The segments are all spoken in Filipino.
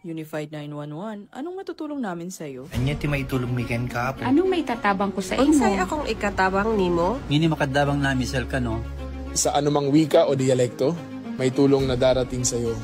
Unified 911, anong matutulong namin sa'yo? Anya ti may tulong miken ka po. Anong may tatabang ko sa imo? Unsay akong ikatabang nimo? Ngini makadabang na misal ka no? Sa anumang wika o dialekto, may tulong na darating sa iyo.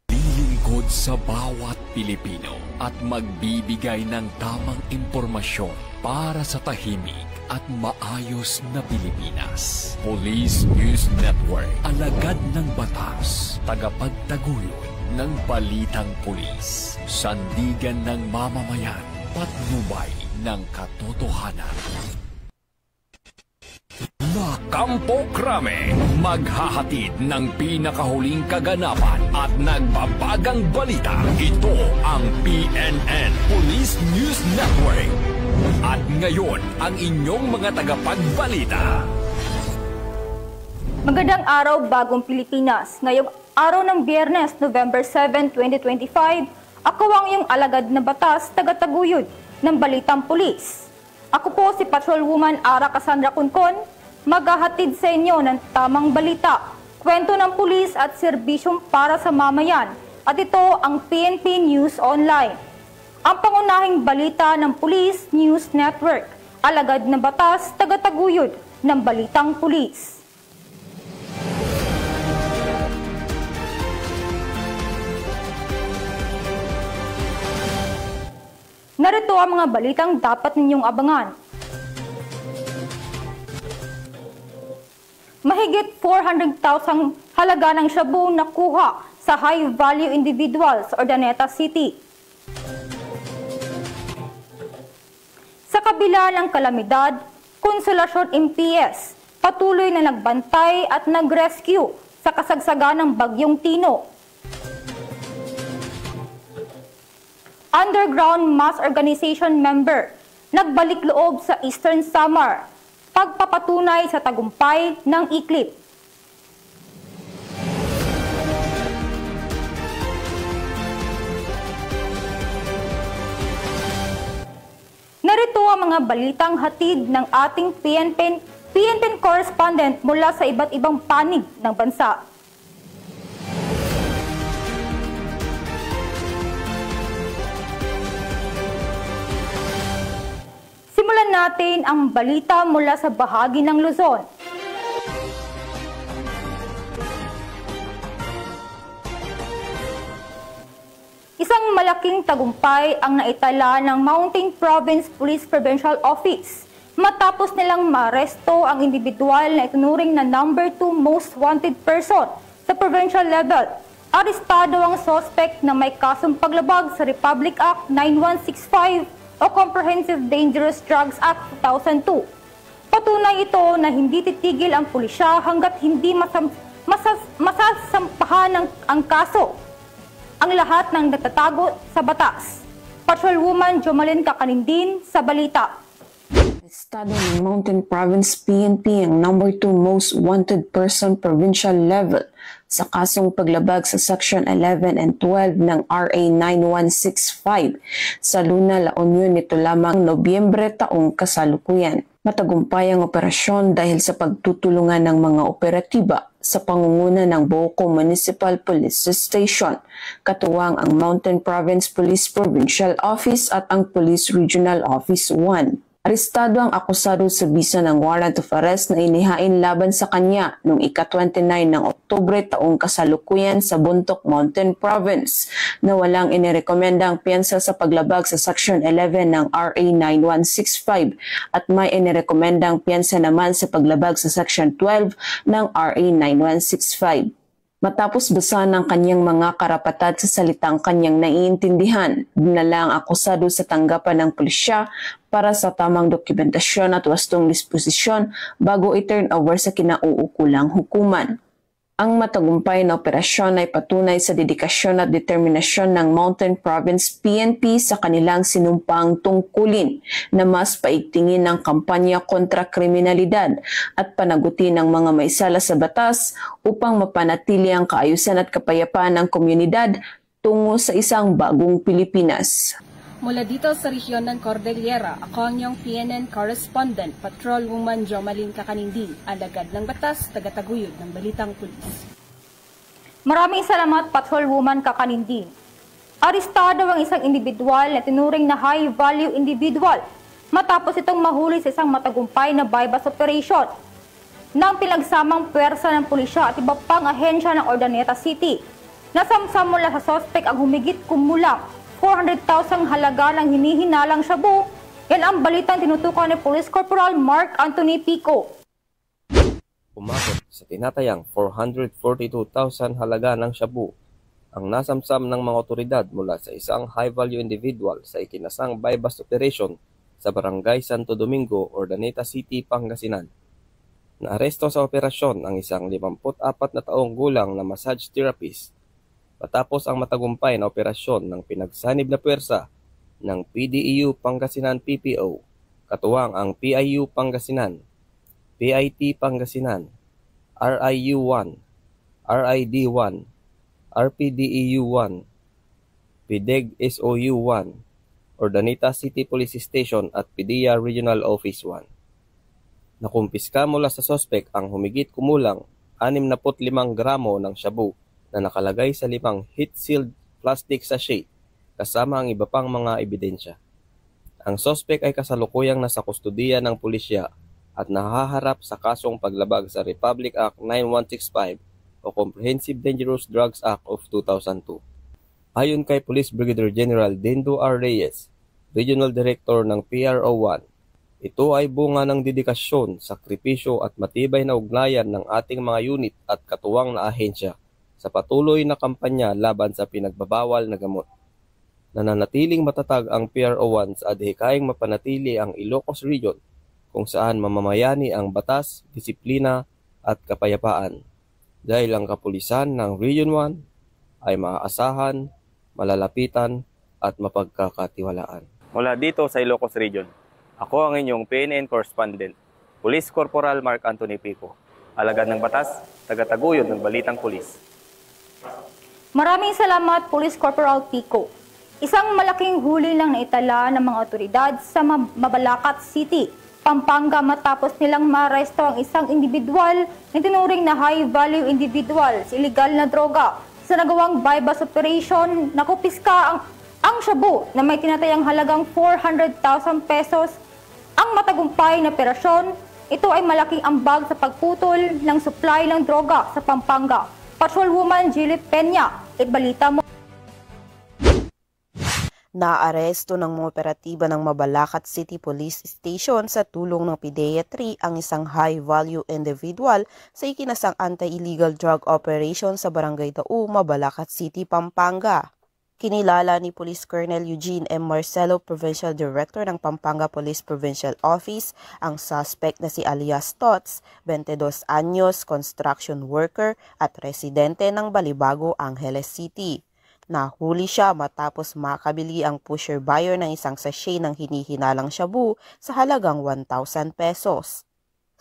Lilingkod sa bawat Pilipino at magbibigay ng tamang impormasyon para sa tahimik at maayos na Pilipinas. Police News Network, alagad ng batas, tagapagtaguyod ng balitang pulis, sandigan ng mamamayan, patnubay ng katotohanan. La Campo Crame, maghahatid ng pinakahuling kaganapan at nagbabagang balita. Ito ang PNN Police News Network. At ngayon, ang inyong mga tagapagbalita. Magandang araw, Bagong Pilipinas. Ngayong araw ng Biyernes, November 7, 2025, ako ang iyong alagad na batas, tagataguyod ng Balitang Pulis. Ako po si Patrolwoman Ara Cassandra Cuncon, maghahatid sa inyo ng tamang balita, kwento ng pulis at serbisyong para sa mamayan. At ito ang PNP News Online. Ang pangunahing balita ng Police News Network, alagad na batas, tagataguyod ng Balitang Pulis. Narito ang mga balitang dapat ninyong abangan. Mahigit 400,000 halaga ng shabu nakuha sa high-value individuals sa Urdaneta City. Sa kabila ng kalamidad, Konsolasyon MPS patuloy na nagbantay at nag-rescue sa kasagsagan ng Bagyong Tino. Underground Mass Organization member nagbalik loob sa Eastern Samar, pagpapatunay sa tagumpay ng iklip. Narito ang mga balitang hatid ng ating PNP correspondent mula sa iba't ibang panig ng bansa. Simulan natin ang balita mula sa bahagi ng Luzon. Isang malaking tagumpay ang naitala ng Mountain Province Police Provincial Office matapos nilang maaresto ang individual na itunuring na number 2 most wanted person sa provincial level. Arestado ang suspect na may kasong paglabag sa Republic Act 9165 o Comprehensive Dangerous Drugs Act 2002. Patunay ito na hindi titigil ang pulisya hanggat hindi masasampahan ang kaso ang lahat ng nagtatago sa batas. Patrolwoman Jomalyn Kakanindin sa balita. Estado ng Mountain Province PNP ang number 2 most wanted person provincial level sa kasong paglabag sa Section 11 and 12 ng RA 9165 sa Luna, La Union nito lamang Nobyembre taong kasalukuyan. Matagumpay ang operasyon dahil sa pagtutulungan ng mga operatiba sa pangunguna ng Boco Municipal Police Station, katuwang ang Mountain Province Police Provincial Office at ang Police Regional Office 1. Arestado ang akusado sa bisa ng warrant of arrest na inihain laban sa kanya noong ika-29 ng Oktubre taong kasalukuyan sa Bontoc Mountain Province na walang inirekomendang piyansa sa paglabag sa Section 11 ng RA 9165 at may inirekomendang piyansa naman sa paglabag sa Section 12 ng RA 9165. Matapos basa ng kanyang mga karapatan sa salitang kanyang naiintindihan, dinala ang akusado sa tanggapan ng pulisya para sa tamang dokumentasyon at wastong disposisyon bago i-turn over sa kinauukulang hukuman. Ang matagumpay na operasyon ay patunay sa dedikasyon at determinasyon ng Mountain Province PNP sa kanilang sinumpang tungkulin na mas paigtingin ang kampanya kontra kriminalidad at panagutin ang mga maisala sa batas upang mapanatili ang kaayusan at kapayapaan ng komunidad tungo sa isang bagong Pilipinas. Mula dito sa rehiyon ng Cordillera, ako ang iyong PNN correspondent, Patrolwoman Jomalyn Kakaninding, alagad ng batas, tagataguyod ng Balitang Pulis. Maraming salamat, Patrolwoman Kakaninding. Arestado ang isang individual na tinuring na high-value individual matapos itong mahuli sa isang matagumpay na bypass operation ng pinagsamang pwersa ng pulisya at iba pang ahensya ng Urdaneta City. Nasamsam mula sa sospek ang humigit kumulang 400,000 halaga ng hinihinalang shabu. Yan ang balitang tinutukan ni Police Corporal Mark Anthony Pico. Umabot sa tinatayang 442,000 halaga ng shabu ang nasamsam ng mga otoridad mula sa isang high-value individual sa ikinasang bypass operation sa Barangay Santo Domingo, Urdaneta City, Pangasinan. Naaresto sa operasyon ang isang 54 na taong gulang na massage therapist matapos ang matagumpay na operasyon ng pinagsanib na puwersa ng PDEU Pangasinan PPO, katuwang ang PIU Pangasinan, PIT Pangasinan, RIU-1, RID-1, RPDEU-1, PDEG SOU-1, Urdaneta City Police Station at PDEA Regional Office 1. Nakumpiska mula sa sospek ang humigit kumulang 65 gramo ng shabu na nakalagay sa 5 heat-sealed plastic sachet kasama ang iba pang mga ebidensya. Ang sospek ay kasalukuyang nasa kustudiya ng pulisya at nahaharap sa kasong paglabag sa Republic Act 9165 o Comprehensive Dangerous Drugs Act of 2002. Ayon kay Police Brigadier General Dindo R. Reyes, Regional Director ng PRO1, ito ay bunga ng dedikasyon, sakripisyo at matibay na ugnayan ng ating mga unit at katuwang na ahensya sa patuloy na kampanya laban sa pinagbabawal na gamot. Nananatiling matatag ang PRO1 sa adhikaing mapanatili ang Ilocos Region kung saan mamamayani ang batas, disiplina at kapayapaan. Dahil ang kapulisan ng Region 1 ay maaasahan, malalapitan at mapagkakatiwalaan. Mula dito sa Ilocos Region, ako ang inyong PNN correspondent, Police Corporal Mark Anthony Pico, alagad ng batas, tagataguyod ng Balitang Pulis. Maraming salamat, Police Corporal Pico. Isang malaking huli lang naitala ng mga otoridad sa Mabalacat City, Pampanga matapos nilang maaresto ang isang individual na tinuring na high-value individual sa illegal na droga. Sa nagawang bypass operation, nakupiska ang shabu na may tinatayang halagang 400,000 pesos. Ang matagumpay na operasyon, ito ay malaking ambag sa pagputol ng supply ng droga sa Pampanga. Patrolwoman Jilly Peña, ibalita mo. Naaresto ng mga operatiba ng Mabalacat City Police Station sa tulong ng PDEA 3 ang isang high-value individual sa ikinasang anti-illegal drug operation sa Barangay Dao, Mabalacat City, Pampanga. Kinilala ni Police Colonel Eugene M. Marcelo, Provincial Director ng Pampanga Police Provincial Office, ang suspect na si alias Tots, 22 anyos, construction worker at residente ng Balibago, Angeles City. Nahuli siya matapos makabili ang pusher buyer ng isang sachet ng hinihinalang shabu sa halagang 1,000 pesos.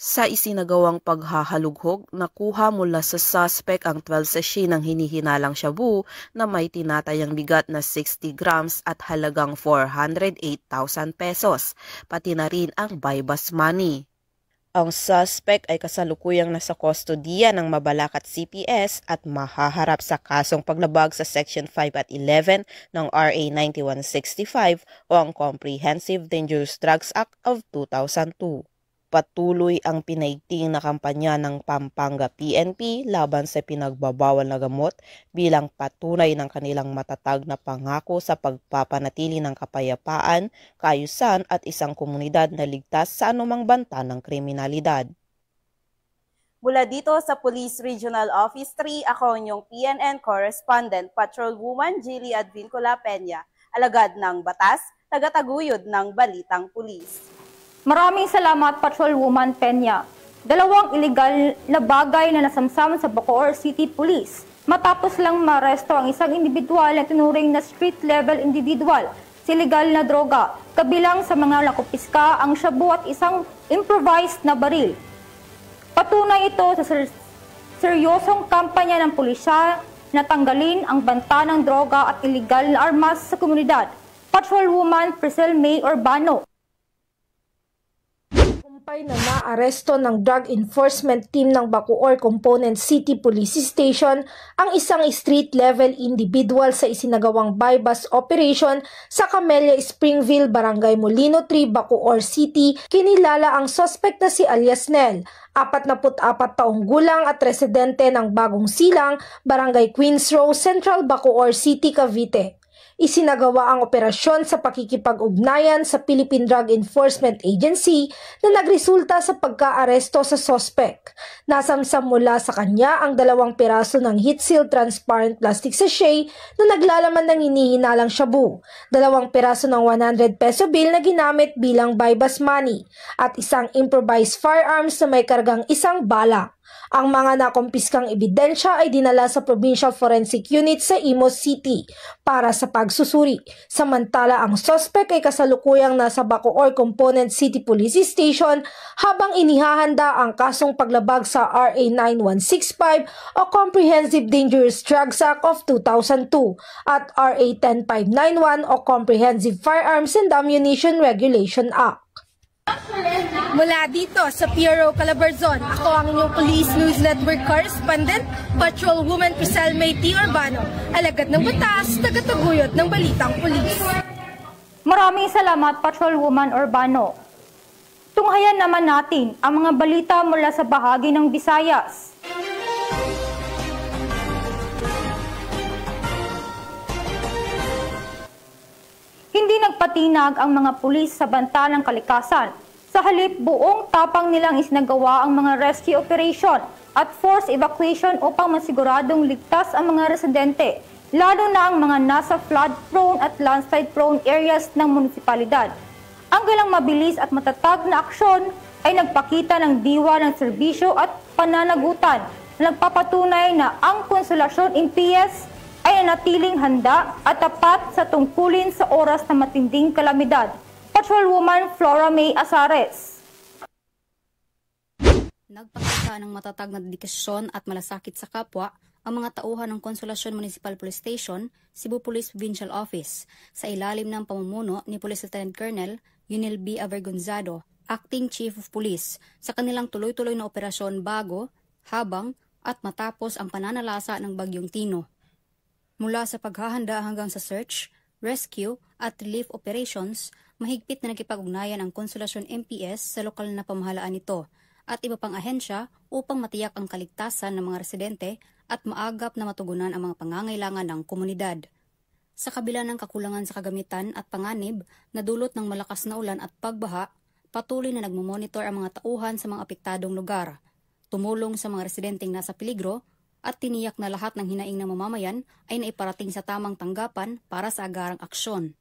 Sa isinagawang paghahalughog, nakuha mula sa suspect ang 12 sachet ng hinihinalang shabu na may tinatayang bigat na 60 grams at halagang 408,000 pesos, pati na rin ang bypass money. Ang suspect ay kasalukuyang nasa kustodiya ng Mabalacat CPS at mahaharap sa kasong paglabag sa Section 5 at 11 ng RA 9165 o ang Comprehensive Dangerous Drugs Act of 2002. Patuloy ang pinaigting na kampanya ng Pampanga PNP laban sa pinagbabawal na gamot bilang patunay ng kanilang matatag na pangako sa pagpapanatili ng kapayapaan, kaayusan at isang komunidad na ligtas sa anumang banta ng kriminalidad. Mula dito sa Police Regional Office 3, ako ang inyong PNN correspondent, Patrolwoman Jilly Advincula Peña, alagad ng batas, tagataguyod ng Balitang Pulis. Maraming salamat, Patrolwoman Peña. Dalawang illegal na bagay na nasamsam sa Bacoor City Police matapos lang maresto ang isang individual na tinuring na street-level individual sa illegal na droga. Kabilang sa mga nakupiska ang shabu at isang improvised na baril. Patunay ito sa seryosong kampanya ng pulisya na tanggalin ang banta ng droga at illegal na armas sa komunidad. Patrolwoman Priscel May Urbano. Na naaresto ng Drug Enforcement Team ng Bacoor Component City Police Station ang isang street-level individual sa isinagawang bypass operation sa Camellia Springville, Barangay Molino 3, Bacoor City. Kinilala ang suspect na si alias Nel, 44 taong gulang at residente ng Bagong Silang, Barangay Queens Row, Central Bacoor City, Cavite. Isinagawa ang operasyon sa pakikipag-ugnayan sa Philippine Drug Enforcement Agency na nagresulta sa pagka-aresto sa suspect. Nasamsam mula sa kanya ang 2 piraso ng heat-sealed transparent plastic sachet na naglalaman ng hinihinalang shabu, 2 piraso ng 100 peso bill na ginamit bilang bypass money, at isang improvised firearms na may kargang 1 bala. Ang mga nakumpiskang ebidensya ay dinala sa Provincial Forensic Unit sa Imus City para sa pagsusuri. Samantala, ang suspect ay kasalukuyang nasa Bacoor Component City Police Station habang inihahanda ang kasong paglabag sa RA 9165 o Comprehensive Dangerous Drugs Act of 2002 at RA 10591 o Comprehensive Firearms and Ammunition Regulation Act. Mula dito sa Piero Calabarzon, ako ang inyong Police News Network Correspondent, Patrolwoman Priscel May Urbano, alagad ng batas, tagataguyod ng balitang pulis. Maraming salamat, Patrolwoman Urbano. Tunghayan naman natin ang mga balita mula sa bahagi ng Visayas. Hindi nagpatinag ang mga pulis sa banta ng kalikasan. Sa halip, buong tapang nilang isinagawa ang mga rescue operation at forced evacuation upang masiguradong ligtas ang mga residente, lalo na ang mga nasa flood-prone at landslide-prone areas ng munisipalidad. Ang galang mabilis at matatag na aksyon ay nagpakita ng diwa ng serbisyo at pananagutan na nagpapatunay na ang Konsolasyon MPS ay nanatiling handa at tapat sa tungkulin sa oras ng matinding kalamidad. Patrolwoman Flora May Azares. Nagpakita ng matatag na dedikasyon at malasakit sa kapwa ang mga tauhan ng Konsolasyon Municipal Police Station, Cebu Police Provincial Office sa ilalim ng pamumuno ni Police Lieutenant Colonel Yunel B. Avergonzado, Acting Chief of Police, sa kanilang tuloy-tuloy na operasyon bago, habang at matapos ang pananalasa ng Bagyong Tino. Mula sa paghahanda hanggang sa search, rescue at relief operations, mahigpit na nakipag-ugnayan ang Konsolasyon MPS sa lokal na pamahalaan nito at iba pang ahensya upang matiyak ang kaligtasan ng mga residente at maagap na matugunan ang mga pangangailangan ng komunidad. Sa kabila ng kakulangan sa kagamitan at panganib na dulot ng malakas na ulan at pagbaha, patuloy na nagmumonitor ang mga tauhan sa mga apektadong lugar, tumulong sa mga residenteng nasa peligro at tiniyak na lahat ng hinaing ng mamamayan ay naiparating sa tamang tanggapan para sa agarang aksyon.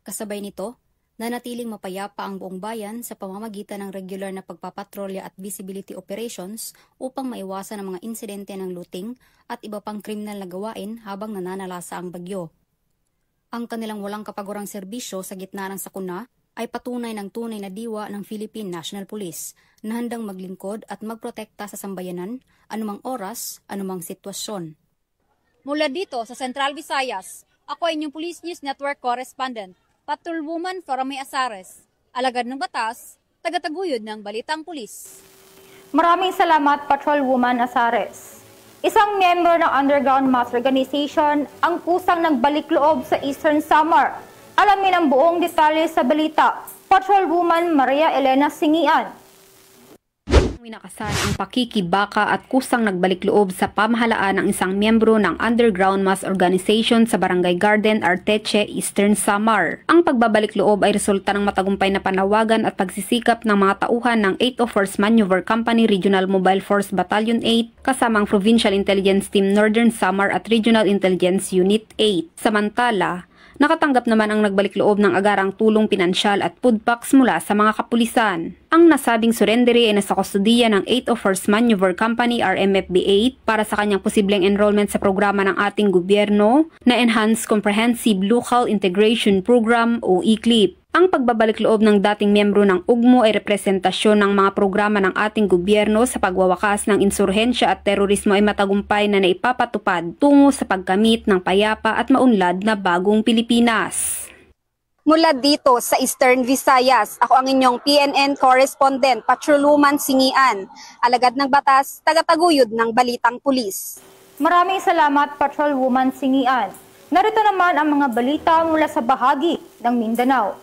Kasabay nito, nanatiling mapayapa ang buong bayan sa pamamagitan ng regular na pagpapatrolya at visibility operations upang maiwasan ang mga insidente ng looting at iba pang kriminal na gawain habang nananalasa ang bagyo. Ang kanilang walang kapagurang serbisyo sa gitna ng sakuna ay patunay ng tunay na diwa ng Philippine National Police na handang maglingkod at magprotekta sa sambayanan anumang oras, anumang sitwasyon. Mula dito sa Central Visayas, ako ay inyong Police News Network Correspondent, Patrolwoman Flora May Azares, alagad ng batas, tagataguyod ng balitang pulis. Maraming salamat, Patrolwoman Azares. Isang miyembro ng Underground Mass Organization ang kusang nagbalik loob sa Eastern Samar. Alamin ang buong detalye sa balita. Patrolwoman Maria Elena Singian. Winakasan ang pakikibaka at kusang nagbalik loob sa pamahalaan ng isang miyembro ng Underground Mass Organization sa Barangay Garden, Arteche, Eastern Samar. Ang pagbabalik loob ay resulta ng matagumpay na panawagan at pagsisikap ng mga tauhan ng 801st Maneuver Company Regional Mobile Force Battalion 8 kasamang Provincial Intelligence Team Northern Samar at Regional Intelligence Unit 8. Samantala, nakatanggap naman ang nagbalik loob ng agarang tulong pinansyal at food packs mula sa mga kapulisan. Ang nasabing surrendery ay nasa kustudiya ng 801st Maneuver Company RMFB 8 para sa kanyang posibleng enrollment sa programa ng ating gobyerno na Enhanced Comprehensive Local Integration Program o ECLIP. Ang pagbabalik loob ng dating miyembro ng UGMO ay representasyon ng mga programa ng ating gobyerno sa pagwawakas ng insurhensya at terorismo ay matagumpay na naipapatupad tungo sa pagkamit ng payapa at maunlad na bagong Pilipinas. Mula dito sa Eastern Visayas, ako ang inyong PNN correspondent, Patrolwoman Singian, alagad ng batas, tagataguyod ng balitang pulis. Maraming salamat, Patrolwoman Singian. Narito naman ang mga balita mula sa bahagi ng Mindanao.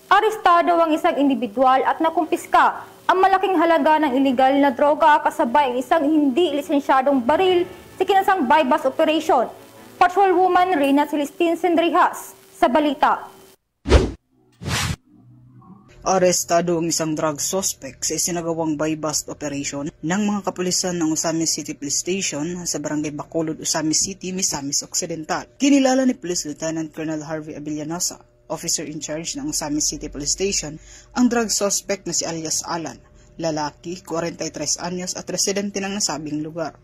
Arestado ang isang individual at nakumpiska ang malaking halaga ng iligal na droga kasabay ang isang hindi lisensyadong baril sa kinasang bypass operation. Patrolwoman Rina Celestine Sendrihas sa balita. Arestado ang isang drug suspect sa isinagawang bypass operation ng mga kapulisan ng Osamis City Police Station sa Barangay Bacolod, Osamis City, Misamis Occidental. Kinilala ni Police Lieutenant Colonel Harvey Abellanosa, officer in charge ng Osamis City Police Station, ang drug suspect na si alias Alan, lalaki, 43 anyos at residente ng nasabing lugar.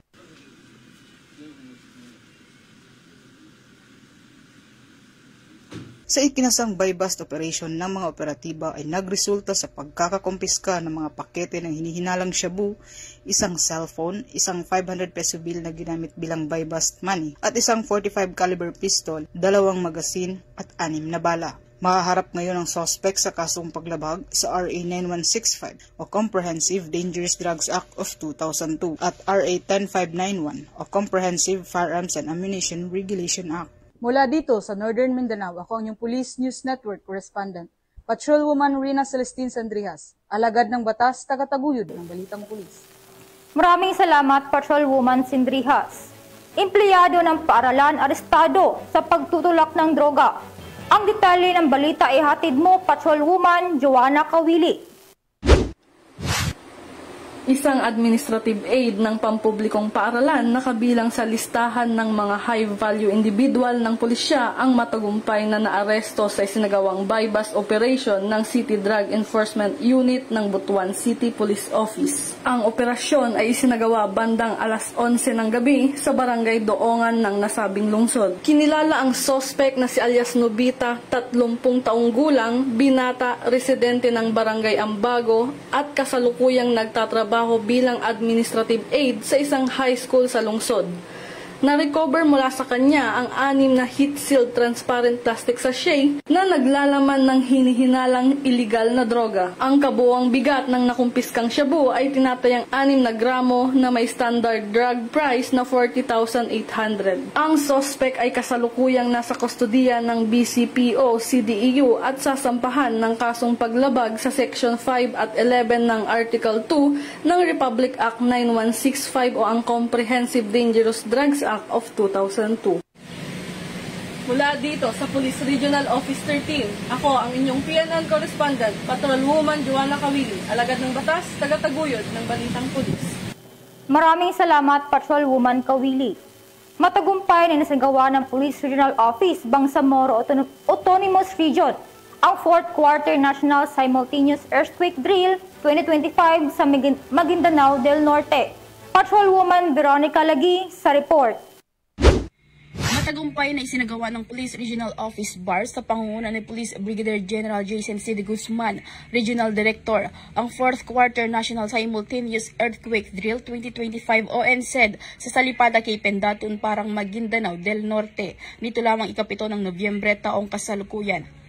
Sa ikinasang bypass operation ng mga operatiba ay nagresulta sa pagkakakumpiska ng mga pakete ng hinihinalang shabu, isang cellphone, isang 500 peso bill na ginamit bilang bypass money, at isang 45 caliber pistol, 2 magasin at 6 na bala. Mahaharap ngayon ang suspect sa kasong paglabag sa RA 9165 o Comprehensive Dangerous Drugs Act of 2002 at RA 10591 o Comprehensive Firearms and Ammunition Regulation Act. Mula dito sa Northern Mindanao, ako ang inyong Police News Network correspondent, Patrolwoman Rina Celestine Sendrihas, alagad ng batas, tagataguyod ng balitang pulis. Maraming salamat, Patrolwoman Sendrihas. Empleyado ng paaralan arestado sa pagtutulak ng droga. Ang detalye ng balita ay hatid mo, Patrolwoman Joanna Kawili. Isang administrative aid ng pampublikong paaralan na kabilang sa listahan ng mga high-value individual ng pulisya ang matagumpay na naaresto sa isinagawang bypass operation ng City Drug Enforcement Unit ng Butuan City Police Office. Ang operasyon ay isinagawa bandang alas 11 ng gabi sa barangay Doongan ng nasabing lungsod. Kinilala ang suspect na si alias Nobita, 30 taong gulang, binata, residente ng barangay Ambago at kasalukuyang nagtatrabaho bilang administrative aid sa isang high school sa lungsod. Na-recover mula sa kanya ang 6 na heat-sealed transparent plastic sachet na naglalaman ng hinihinalang iligal na droga. Ang kabuuang bigat ng nakumpiskang shabu ay tinatayang 6 na gramo na may standard drug price na 40,800. Ang suspect ay kasalukuyang nasa kustodiya ng BCPO, CDEU at sasampahan ng kasong paglabag sa Section 5 at 11 ng Article 2 ng Republic Act 9165 o ang Comprehensive Dangerous Drugs Act of 2002. Mula dito sa Police Regional Office 13, ako ang inyong PNN correspondent, Patrolwoman Joanna Kawili, alagad ng batas, tagataguyod ng balitang pulis. Maraming salamat, Patrolwoman Kawili. Matagumpay na nasagawa ng Police Regional Office Bangsamoro Autonomous Region ang 4th Quarter National Simultaneous Earthquake Drill 2025 sa Maguindanao del Norte. Patrolwoman Veronica Lagi sa report. Matagumpay na isinagawa ng Police Regional Office BAR sa pangunguna ni Police Brigadier General Jason C. de Guzman, Regional Director, ang 4th Quarter National Simultaneous Earthquake Drill 2025 o NSED sa Salipada kay Pendatun parang Maguindanao del Norte. Nito lamang ikapito ng Nobyembre taong kasalukuyan.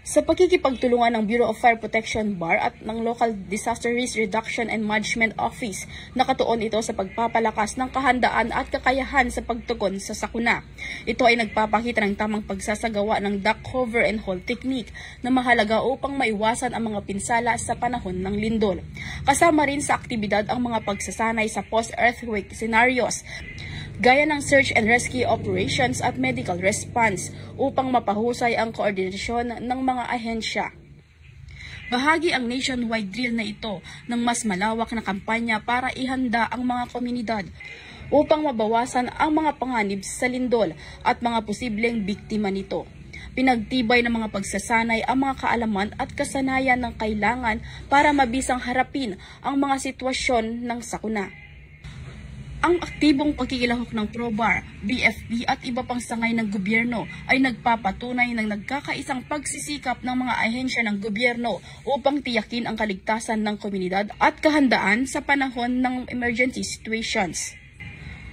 Sa pagkikipagtulungan ng Bureau of Fire Protection BAR at ng Local Disaster Risk Reduction and Management Office, nakatuon ito sa pagpapalakas ng kahandaan at kakayahan sa pagtugon sa sakuna. Ito ay nagpapakita ng tamang pagsasagawa ng duck cover and hold technique na mahalaga upang maiwasan ang mga pinsala sa panahon ng lindol. Kasama rin sa aktibidad ang mga pagsasanay sa post-earthquake scenarios, gaya ng search and rescue operations at medical response upang mapahusay ang koordinasyon ng mga ahensya. Bahagi ang nationwide drill na ito ng mas malawak na kampanya para ihanda ang mga komunidad upang mabawasan ang mga panganib sa lindol at mga posibleng biktima nito. Pinagtibay ng mga pagsasanay ang mga kaalaman at kasanayan ng kailangan para mabisang harapin ang mga sitwasyon ng sakuna. Ang aktibong pagkikilahok ng ProBAR, BFP at iba pang sangay ng gobyerno ay nagpapatunay ng nagkakaisang pagsisikap ng mga ahensya ng gobyerno upang tiyakin ang kaligtasan ng komunidad at kahandaan sa panahon ng emergency situations.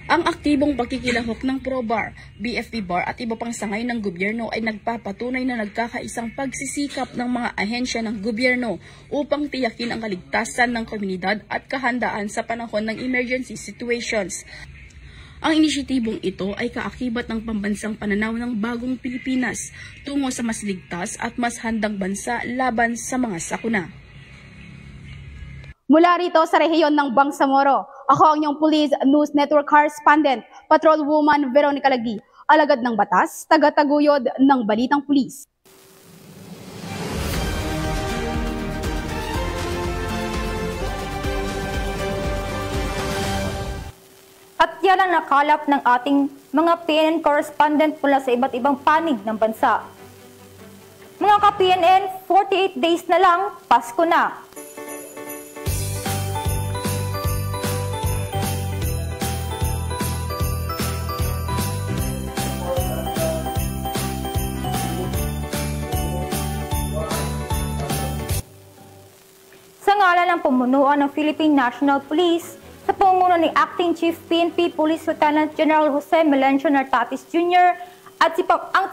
Ang aktibong pakikilahok ng ProBar, BFP Bar at iba pang sangay ng gobyerno ay nagpapatunay na nagkakaisang pagsisikap ng mga ahensya ng gobyerno upang tiyakin ang kaligtasan ng komunidad at kahandaan sa panahon ng emergency situations. Ang inisyatibong ito ay kaakibat ng pambansang pananaw ng bagong Pilipinas tungo sa mas ligtas at mas handang bansa laban sa mga sakuna. Mula rito sa rehiyon ng Bangsamoro, ako ang inyong Police News Network Correspondent, Patrolwoman Veronica Lagi, alagad ng batas, tagataguyod ng Balitang Pulis. At yan ang nakalap ng ating mga PNN correspondent mula sa iba't ibang panig ng bansa. Mga ka-PNN, 48 days na lang, Pasko na. Sa ngalan ng pamunuan ng Philippine National Police, sa pamumuno ni Acting Chief PNP Police Lieutenant General Jose Melencio Nartatis Jr. at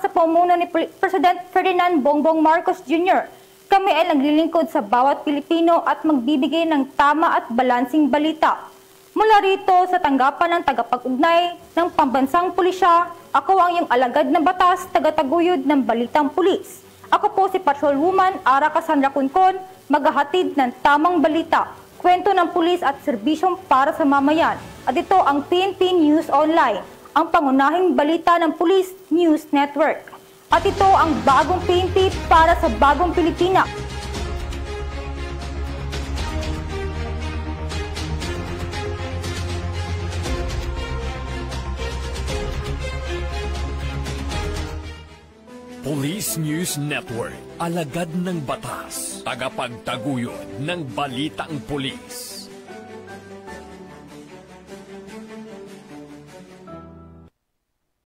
sa pamumuno ni President Ferdinand Bongbong Marcos Jr., kami ay naglilingkod sa bawat Pilipino at magbibigay ng tama at balansing balita. Mula rito sa tanggapan ng tagapag-ugnay ng pambansang pulisya, ako ang iyong alagad na batas, tagataguyod ng Balitang Pulis. Ako po si Patrolwoman Ara Cassandra Cuncon, maghahatid ng tamang balita, kwento ng pulis at serbisyong para sa mamayan. At ito ang PNP News Online, ang pangunahing balita ng Police News Network. At ito ang bagong PNP para sa bagong Pilipinas. Police News Network, alagad ng batas, tagapagtaguyod ng balitang pulis.